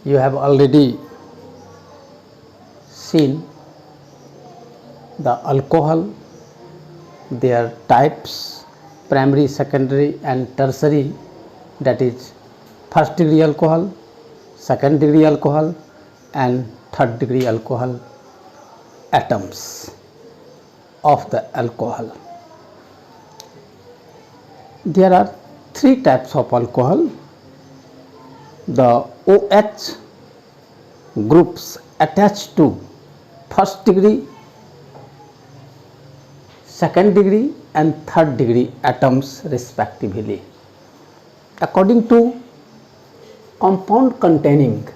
You have already seen the alcohol, their types, primary, secondary and tertiary, that is first degree alcohol, second degree alcohol and third degree alcohol atoms of the alcohol. There are three types of alcohol. The OH groups attached to first degree, second degree and third degree atoms respectively. According to compound containing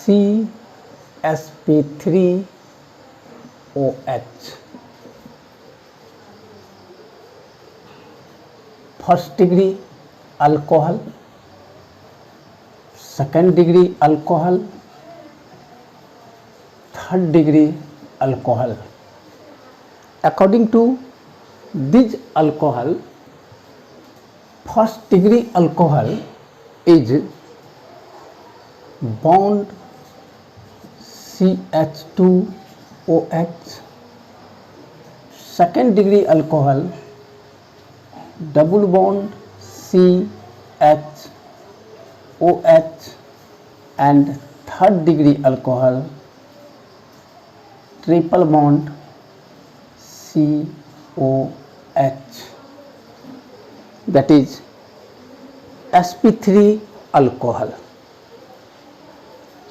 CsP3OH, first degree alcohol, second degree alcohol, third degree alcohol. According to this alcohol, first degree alcohol is bond CH2OH, second degree alcohol double bond CHOH and third degree alcohol triple bond COH, that is sp3 alcohol.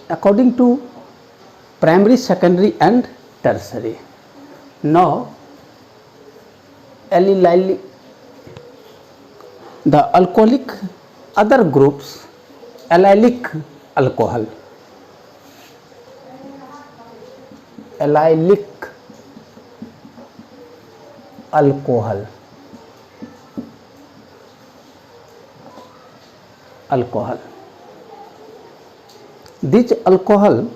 According to primary, secondary and tertiary. Now allylic, the alcoholic other groups, allylic alcohol, allylic alcohol, this alcohol,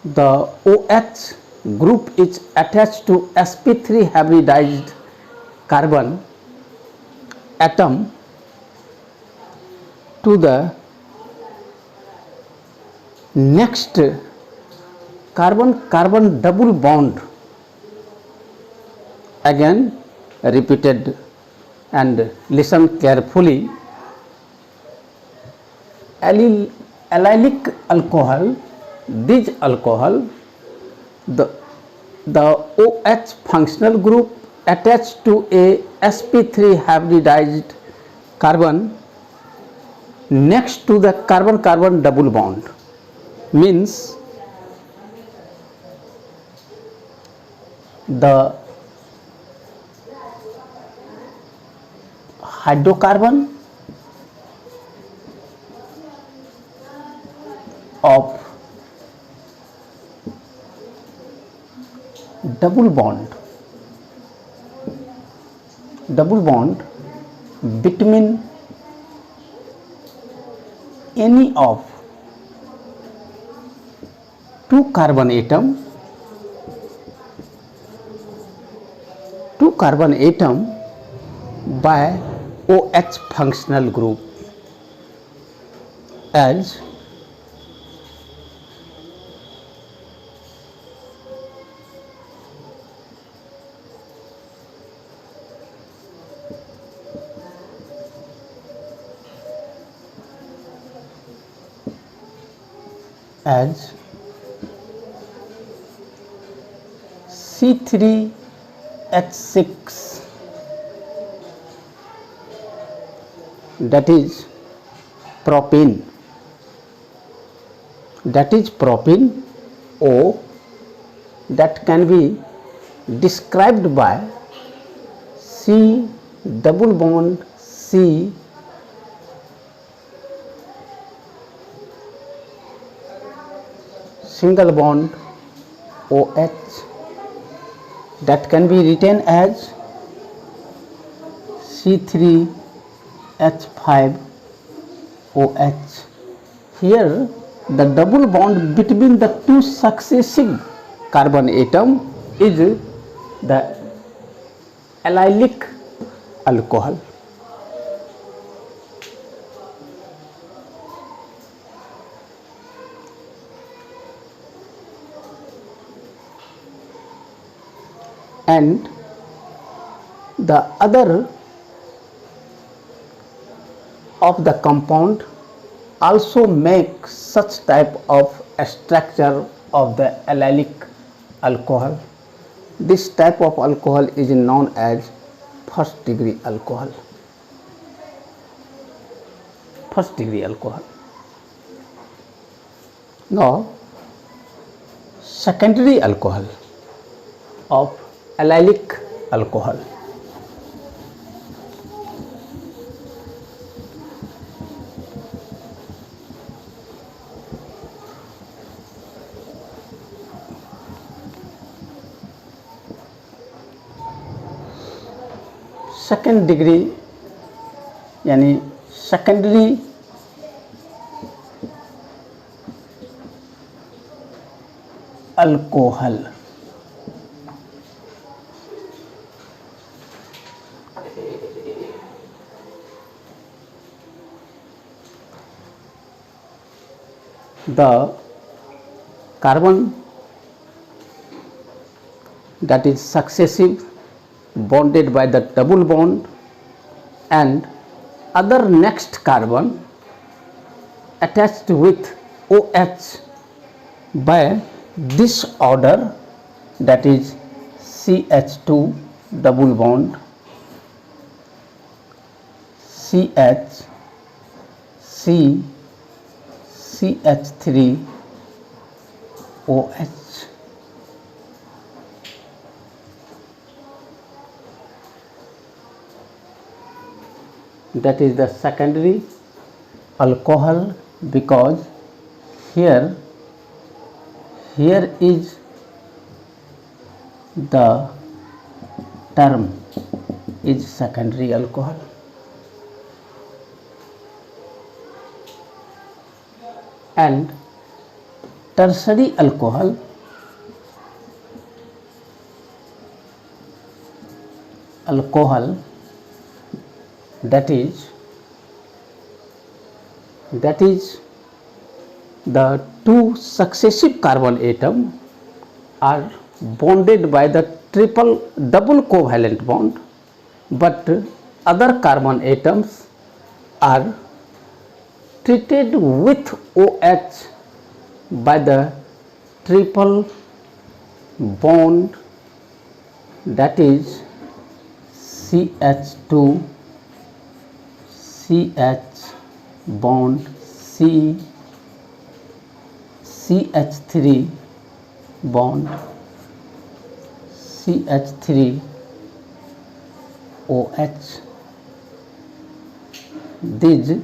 the OH group is attached to sp3 hybridized carbon atom to the next carbon-carbon double bond. Again repeated and listen carefully. Allylic alcohol, this alcohol, the OH functional group attached to a sp3 hybridized carbon next to the carbon-carbon double bond, means the hydrocarbon of double bond between any of two carbon atom by OH functional group as C3H6, that is propane, O, that can be described by C double bond C single bond OH, that can be written as C3H5OH. Here the double bond between the two successive carbon atom is the allylic alcohol. And the other of the compound also make such type of structure of the allylic alcohol. This type of alcohol is known as first degree alcohol. First degree alcohol. Now, secondary alcohol of allylic alcohol. Second degree यानी secondary alcohol. The carbon that is successive bonded by the double bond and other next carbon attached with OH by this order, that is CH2 double bond, CH, C, CH3 OH. That is the secondary alcohol, because here is the term is secondary alcohol. And tertiary alcohol that is the two successive carbon atom are bonded by the double covalent bond, but other carbon atoms are treated with OH by the triple bond, that is CH2 CH bond C, CH3 bond CH3 OH. This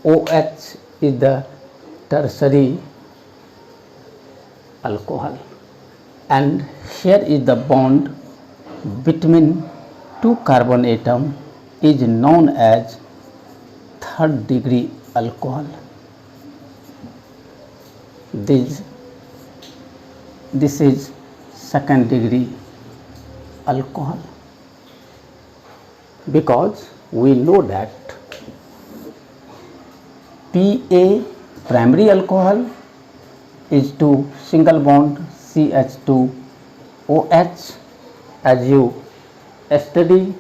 COH is the tertiary alcohol, and here is the bond between two carbon atom is known as third degree alcohol. This is second degree alcohol, because we know that PA primary alcohol is to single bond CH2 OH, as you study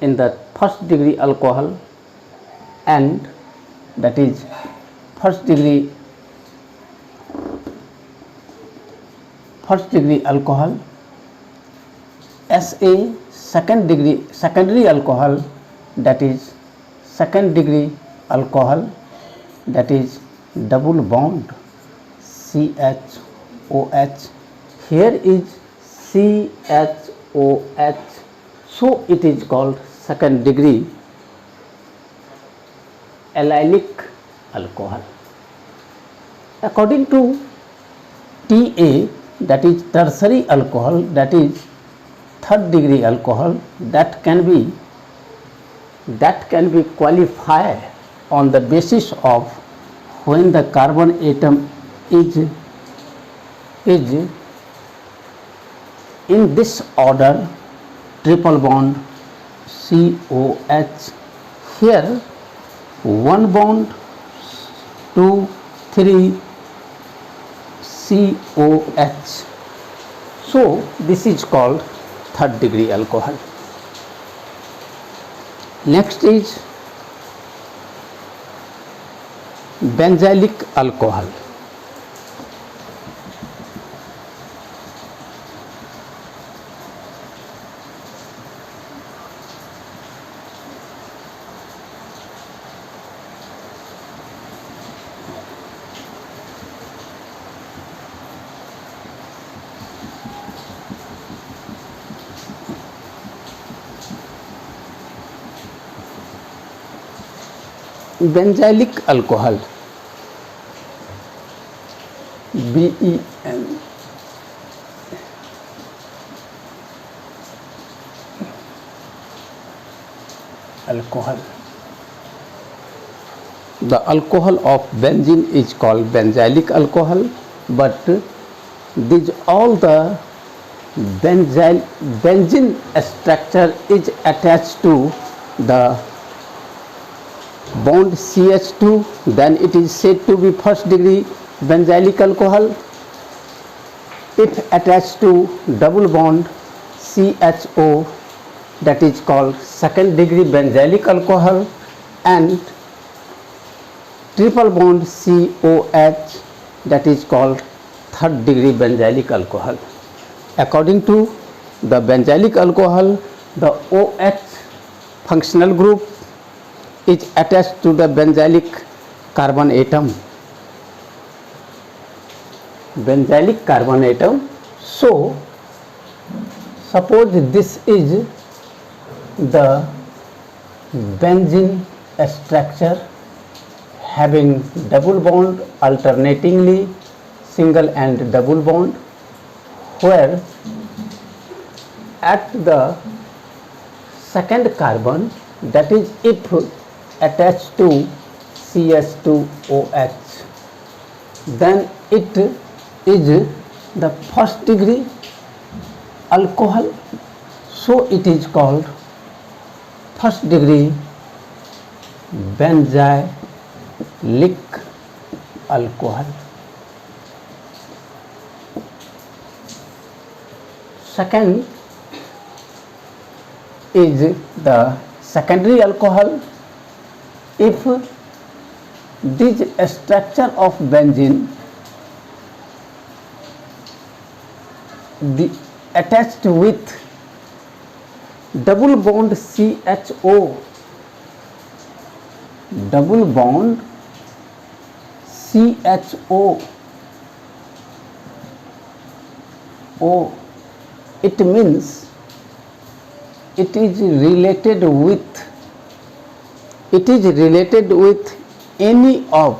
in the first degree alcohol, and that is first degree alcohol. SA secondary alcohol, that is second degree alcohol, that is double bond CHOH. Here is CHOH, so it is called second degree allylic alcohol. According to TA, that is tertiary alcohol, that is third degree alcohol, that can be qualified on the basis of when the carbon atom is in this order, triple bond COH. Here 1 bond 2 3 COH. So this is called third degree alcohol. Next is benzylic alcohol. Benzylic alcohol, BEN, alcohol. The alcohol of benzene is called benzylic alcohol, but these all the benzene structure is attached to the bond CH2, then it is said to be first degree benzylic alcohol. If attached to double bond CHO, that is called second degree benzylic alcohol, and triple bond COH, that is called third degree benzylic alcohol. According to the benzylic alcohol, the OH functional group is attached to the benzylic carbon atom. Benzylic carbon atom. So suppose this is the benzene structure having double bond alternatingly, single and double bond, where at the second carbon, that is if attached to CH2OH, then it is the first degree alcohol, so it is called first degree benzylic alcohol. Second is the secondary alcohol. If this structure of benzene attached with double bond CHO, double bond CHO, it means it is related with any of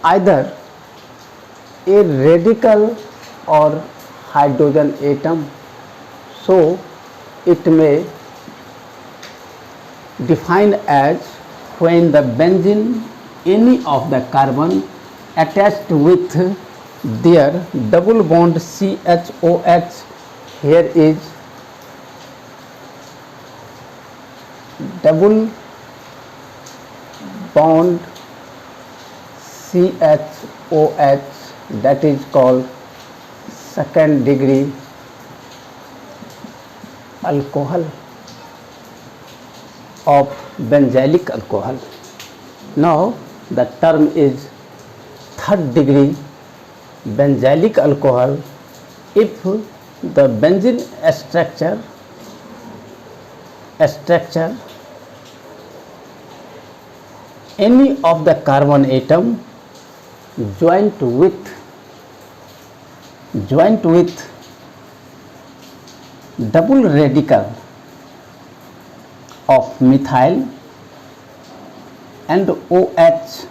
either a radical or hydrogen atom, so it may define as when the benzene, any of the carbon attached with their double bond CHOH, here is double bond CHOH, that is called second degree alcohol of benzylic alcohol. Now the term is third degree benzylic alcohol if the benzene structure any of the carbon atom joined with double radical of methyl and OH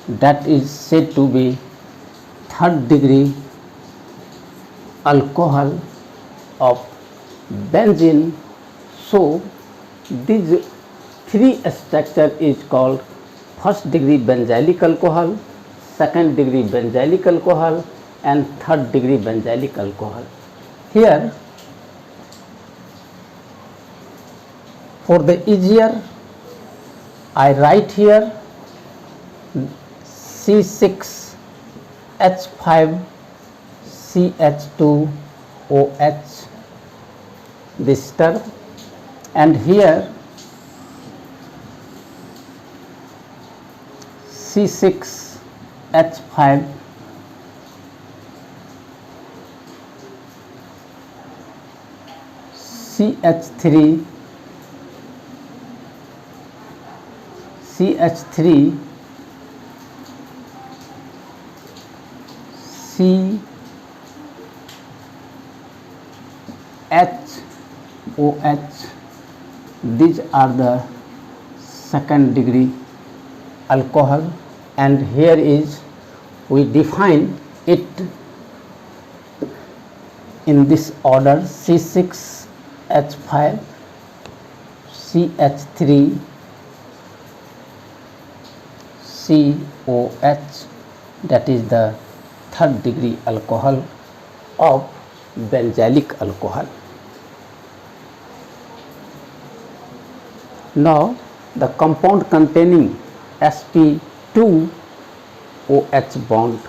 that is said to be third degree alcohol of benzene. So these three structure is called first degree benzylic alcohol, second degree benzylic alcohol, and third degree benzylic alcohol. Here for the easier I write here C6H5CH2OH this term, and here C6H5 CH3 CH3 CHOH. These are the second degree alcohol, and here is we define it in this order: C6H5 CH3 COH, that is the third degree alcohol of benzylic alcohol. Now the compound containing sp2OH bond.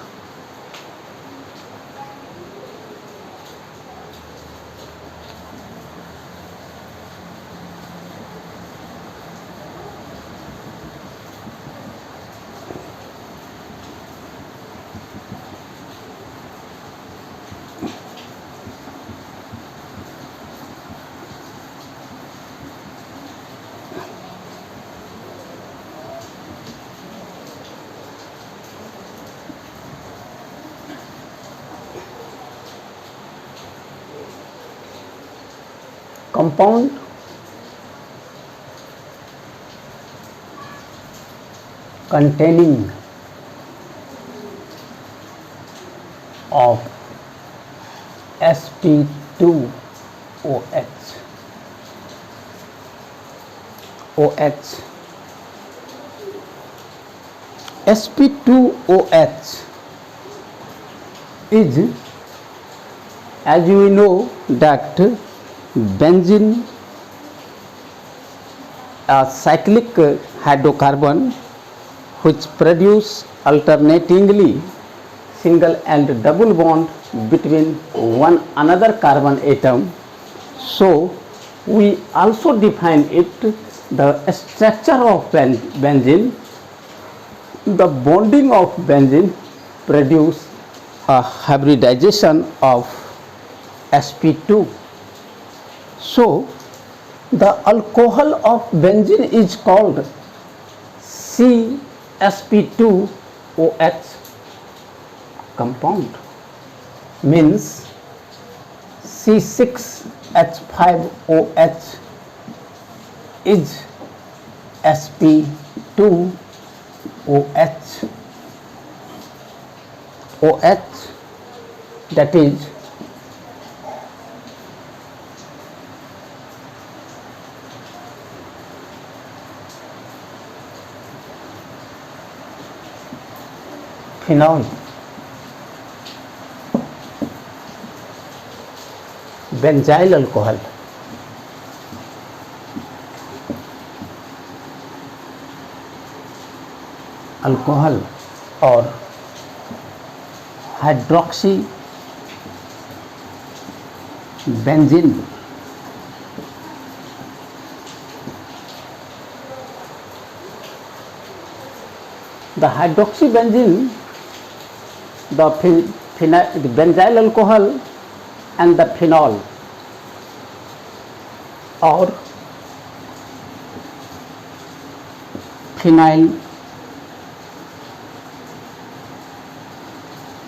Compound containing of sp2OH sp2OH is, as we know, that benzene, a cyclic hydrocarbon which produce alternatingly single and double bond between one another carbon atom. So we also define it the structure of benzene. The bonding of benzene produce a hybridization of sp2. So the alcohol of benzene is called CsP2OH compound, means C6H5OH is sp2OH. OH, that is phenol, benzyl alcohol, alcohol or hydroxy benzene. The hydroxybenzene, the benzyl alcohol and the phenol or phenyl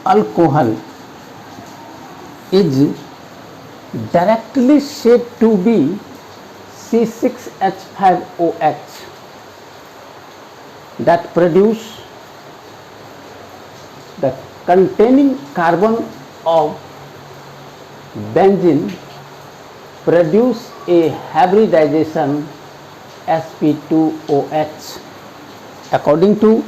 alcohol is directly said to be C6H5OH that produce containing carbon of benzene produce a hybridization sp2OH. According to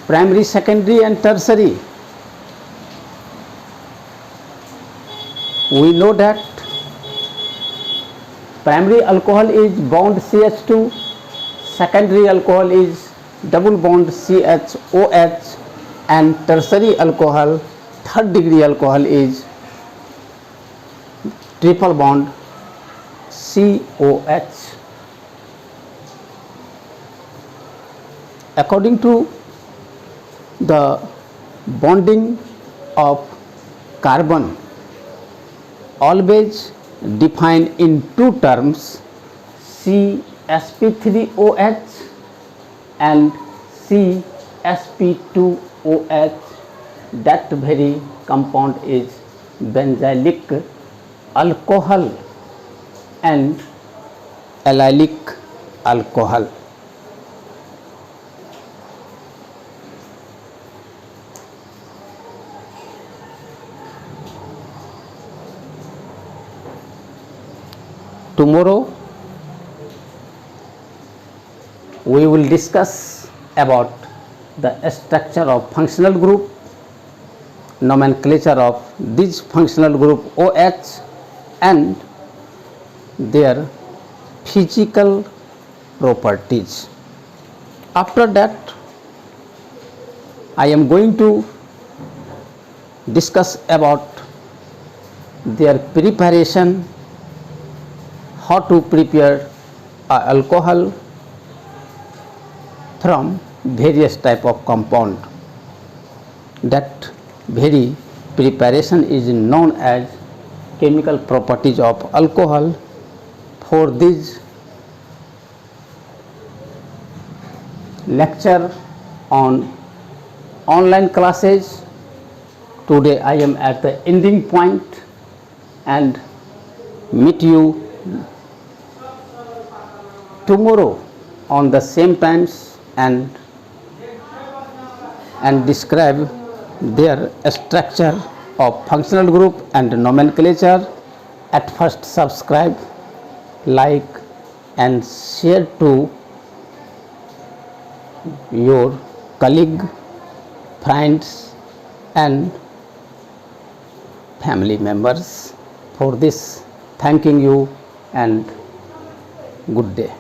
primary, secondary and tertiary, we know that primary alcohol is bond CH2, secondary alcohol is double bond CHOH, and tertiary alcohol, third degree alcohol is triple bond COH. According to the bonding of carbon, always defined in two terms, CsP3OH and CsP2OH. That very compound is benzylic alcohol and allylic alcohol. Tomorrow we will discuss about the structure of functional group, nomenclature of this functional group OH and their physical properties. After that, I am going to discuss about their preparation, how to prepare alcohol from various type of compound. That very preparation is known as chemical properties of alcohol. For this lecture on online classes, today I am at the ending point and meet you tomorrow on the same times and describe their structure of functional group and nomenclature. At first, subscribe, like and share to your colleague, friends and family members. For this, thanking you and good day.